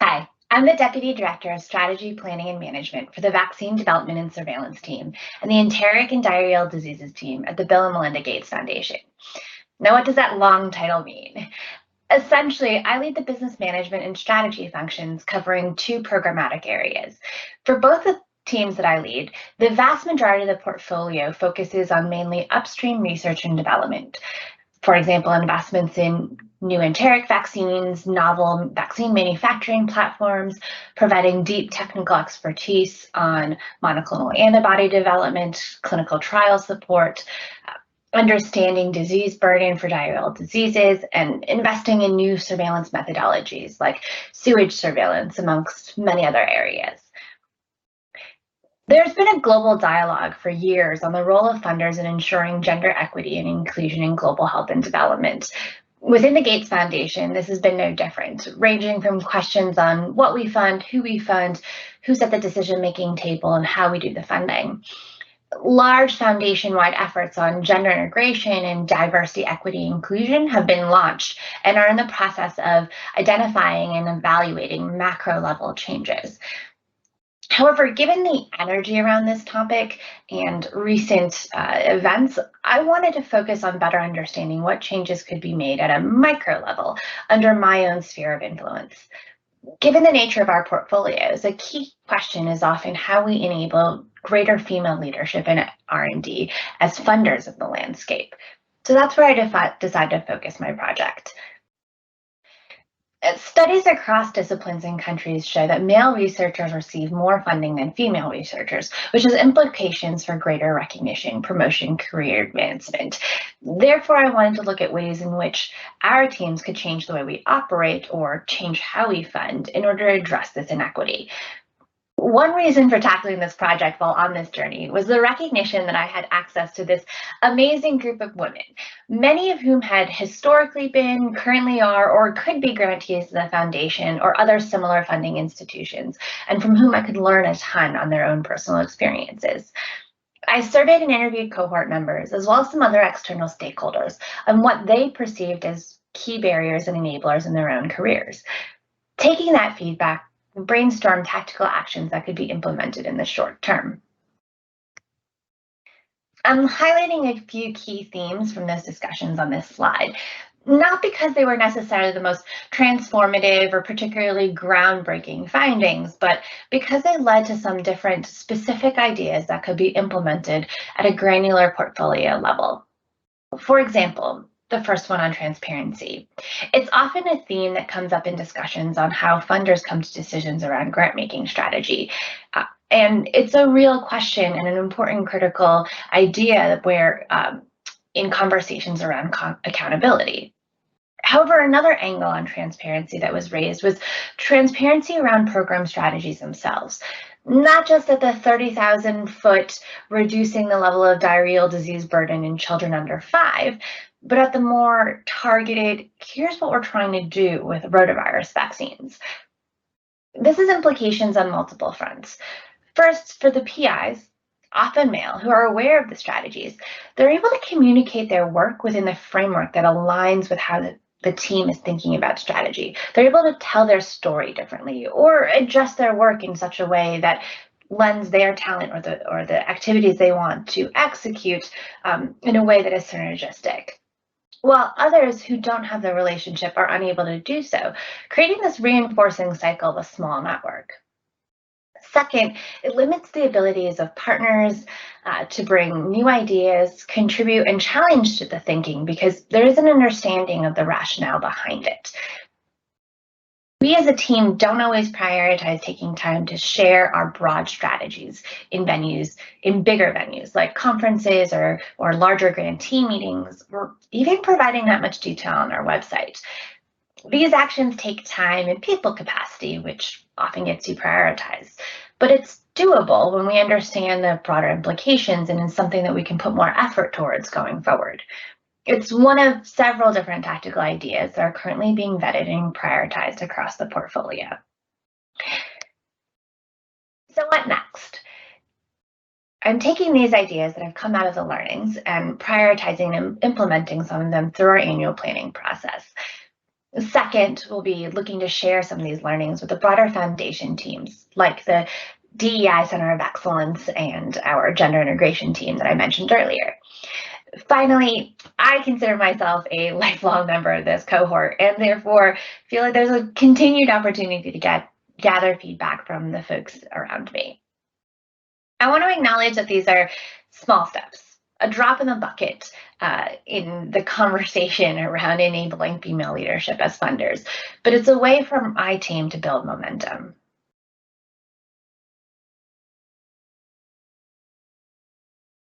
Hi, I'm the Deputy Director of Strategy, Planning and Management for the Vaccine Development and Surveillance Team and the Enteric and Diarrheal Diseases Team at the Bill and Melinda Gates Foundation. Now, what does that long title mean? Essentially, I lead the business management and strategy functions covering two programmatic areas. For both the teams that I lead, the vast majority of the portfolio focuses on mainly upstream research and development. For example, investments in new enteric vaccines, novel vaccine manufacturing platforms, providing deep technical expertise on monoclonal antibody development, clinical trial support, understanding disease burden for diarrheal diseases, and investing in new surveillance methodologies like sewage surveillance, amongst many other areas. There's been a global dialogue for years on the role of funders in ensuring gender equity and inclusion in global health and development. Within the Gates Foundation, this has been no different, ranging from questions on what we fund, who's at the decision-making table, and how we do the funding. Large foundation-wide efforts on gender integration and diversity, equity, inclusion have been launched and are in the process of identifying and evaluating macro-level changes. However, given the energy around this topic and recent events, I wanted to focus on better understanding what changes could be made at a micro level under my own sphere of influence. Given the nature of our portfolios, a key question is often how we enable greater female leadership in R&D as funders of the landscape. So that's where I decided to focus my project. Studies across disciplines and countries show that male researchers receive more funding than female researchers, which has implications for greater recognition, promotion, career advancement. Therefore, I wanted to look at ways in which our teams could change the way we operate or change how we fund in order to address this inequity. One reason for tackling this project while on this journey was the recognition that I had access to this amazing group of women, many of whom had historically been, currently are, or could be grantees of the foundation or other similar funding institutions, and from whom I could learn a ton on their own personal experiences. I surveyed and interviewed cohort members, as well as some other external stakeholders, on what they perceived as key barriers and enablers in their own careers. Taking that feedback, brainstorm tactical actions that could be implemented in the short term. I'm highlighting a few key themes from those discussions on this slide, not because they were necessarily the most transformative or particularly groundbreaking findings, but because they led to some different specific ideas that could be implemented at a granular portfolio level. For example, the first one on transparency. It's often a theme that comes up in discussions on how funders come to decisions around grant-making strategy. And it's a real question and an important critical idea where in conversations around accountability. However, another angle on transparency that was raised was transparency around program strategies themselves. Not just at the 30,000-foot reducing the level of diarrheal disease burden in children under 5, but at the more targeted, here's what we're trying to do with rotavirus vaccines. This has implications on multiple fronts. First, for the PIs, often male, who are aware of the strategies, they're able to communicate their work within the framework that aligns with how the team is thinking about strategy. They're able to tell their story differently or adjust their work in such a way that lends their talent or the activities they want to execute in a way that is synergistic. While others who don't have the relationship are unable to do so, creating this reinforcing cycle of a small network. Second, it limits the abilities of partners to bring new ideas, contribute, and challenge to the thinking because there is an understanding of the rationale behind it. We as a team don't always prioritize taking time to share our broad strategies in bigger venues like conferences or larger grantee meetings, or even providing that much detail on our website. These actions take time and people capacity, which often gets deprioritized, but it's doable when we understand the broader implications and is something that we can put more effort towards going forward. It's one of several different tactical ideas that are currently being vetted and prioritized across the portfolio. So what next? I'm taking these ideas that have come out of the learnings and prioritizing and implementing some of them through our annual planning process. Second, we'll be looking to share some of these learnings with the broader foundation teams, like the DEI Center of Excellence and our gender integration team that I mentioned earlier. Finally, I consider myself a lifelong member of this cohort and therefore feel like there's a continued opportunity to gather feedback from the folks around me. I want to acknowledge that these are small steps, a drop in the bucket in the conversation around enabling female leadership as funders, but it's a way for my team to build momentum.